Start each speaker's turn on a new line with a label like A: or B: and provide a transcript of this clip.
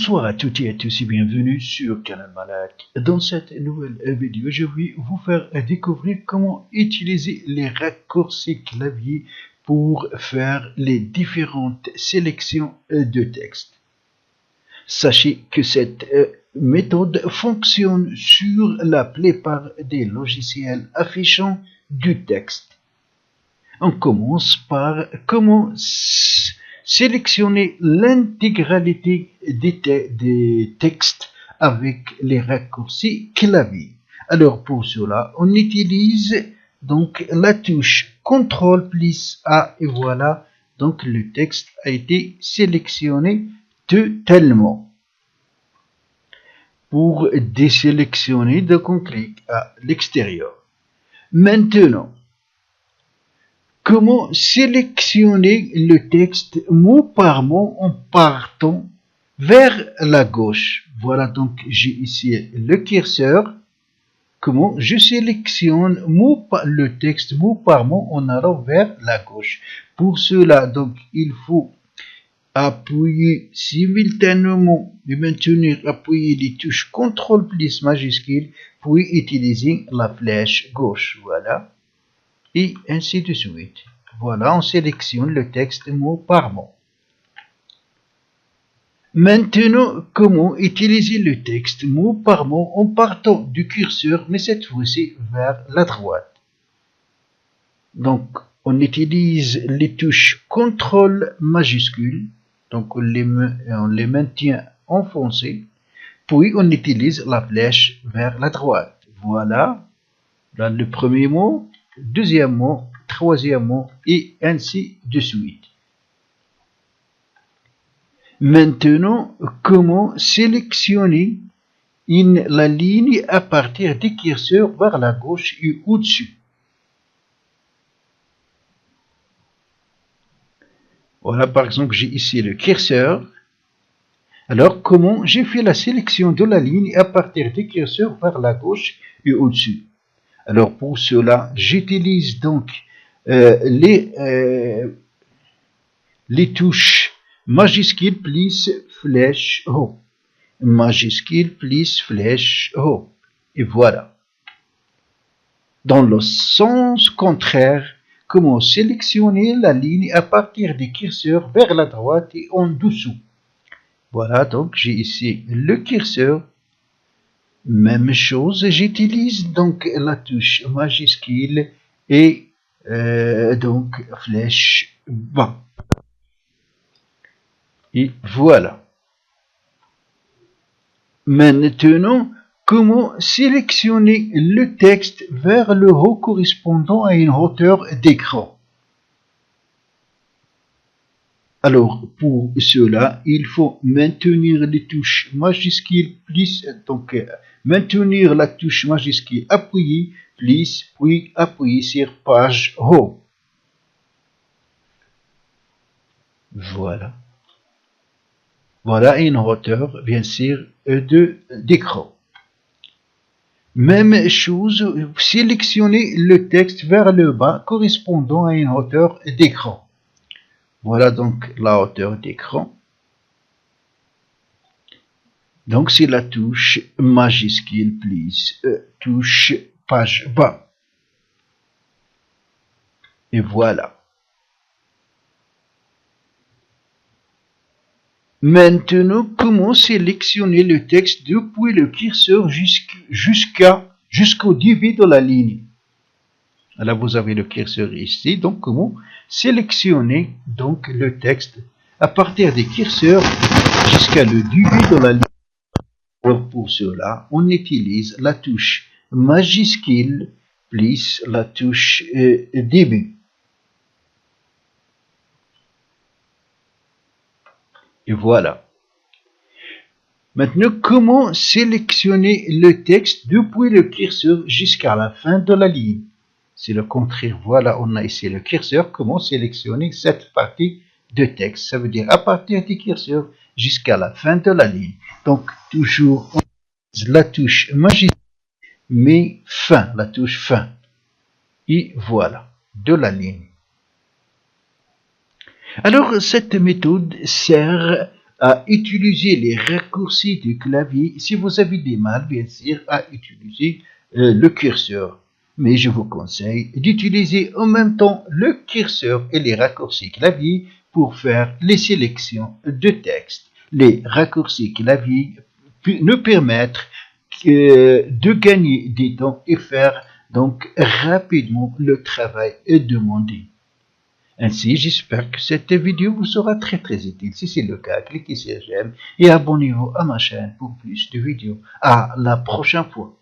A: Bonsoir à toutes et à tous et bienvenue sur Canal Malak. Dans cette nouvelle vidéo, je vais vous faire découvrir comment utiliser les raccourcis clavier pour faire les différentes sélections de texte. Sachez que cette méthode fonctionne sur la plupart des logiciels affichant du texte. On commence par comment sélectionner l'intégralité des textes avec les raccourcis clavier. Alors pour cela, on utilise donc la touche CTRL plus A et voilà, donc le texte a été sélectionné totalement. Pour désélectionner, donc on clique à l'extérieur. Maintenant, comment sélectionner le texte mot par mot en partant vers la gauche? Voilà, donc j'ai ici le curseur. Comment je sélectionne le texte mot par mot en allant vers la gauche? Pour cela, donc, il faut appuyer simultanément et maintenir appuyé les touches CTRL plus majuscule, puis utiliser la flèche gauche. Voilà. Et ainsi de suite. Voilà, on sélectionne le texte mot par mot. Maintenant, comment utiliser le texte mot par mot en partant du curseur, mais cette fois-ci vers la droite. Donc, on utilise les touches CTRL majuscule, donc on les maintient enfoncés, puis on utilise la flèche vers la droite. Voilà, dans le premier mot, deuxième mot, troisième mot, et ainsi de suite. Maintenant, comment sélectionner la ligne à partir du curseur vers la gauche et au-dessus? Voilà, par exemple, j'ai ici le curseur. Alors, comment j'ai fait la sélection de la ligne à partir du curseur vers la gauche et au-dessus? Alors, pour cela, j'utilise donc les touches majuscule plus flèche haut, majuscule plus flèche haut, et voilà. Dans le sens contraire, comment sélectionner la ligne à partir du curseur vers la droite et en dessous. Voilà, donc j'ai ici le curseur. Même chose, j'utilise donc la touche majuscule et donc flèche bas. Et voilà. Maintenant, comment sélectionner le texte vers le haut correspondant à une hauteur d'écran? Alors, pour cela, il faut maintenir les touches majuscules plus, donc maintenir la touche majuscule appuyée plus, puis appuyer sur page haut. Voilà. Voilà une hauteur, bien sûr, d'écran. Même chose, sélectionner le texte vers le bas correspondant à une hauteur d'écran. Voilà donc la hauteur d'écran. Donc c'est la touche majuscule plus touche page bas. Et voilà. Maintenant, comment sélectionner le texte depuis le curseur jusqu'au début de la ligne? Alors vous avez le curseur ici, donc comment sélectionner donc le texte à partir des curseurs jusqu'à le début de la ligne? Alors pour cela, on utilise la touche majuscule plus la touche début. Et voilà. Maintenant, comment sélectionner le texte depuis le curseur jusqu'à la fin de la ligne? C'est le contraire. Voilà, on a ici le curseur. Comment sélectionner cette partie de texte? Ça veut dire à partir du curseur jusqu'à la fin de la ligne. Donc, toujours, on utilise la touche majuscule, mais fin, la touche fin. Et voilà, de la ligne. Alors, cette méthode sert à utiliser les raccourcis du clavier. Si vous avez des mal, bien sûr, à utiliser le curseur. Mais je vous conseille d'utiliser en même temps le curseur et les raccourcis clavier pour faire les sélections de texte. Les raccourcis clavier nous permettent de gagner du temps et faire donc rapidement le travail demandé. Ainsi, j'espère que cette vidéo vous sera très utile. Si c'est le cas, cliquez sur j'aime et abonnez-vous à ma chaîne pour plus de vidéos. À la prochaine fois.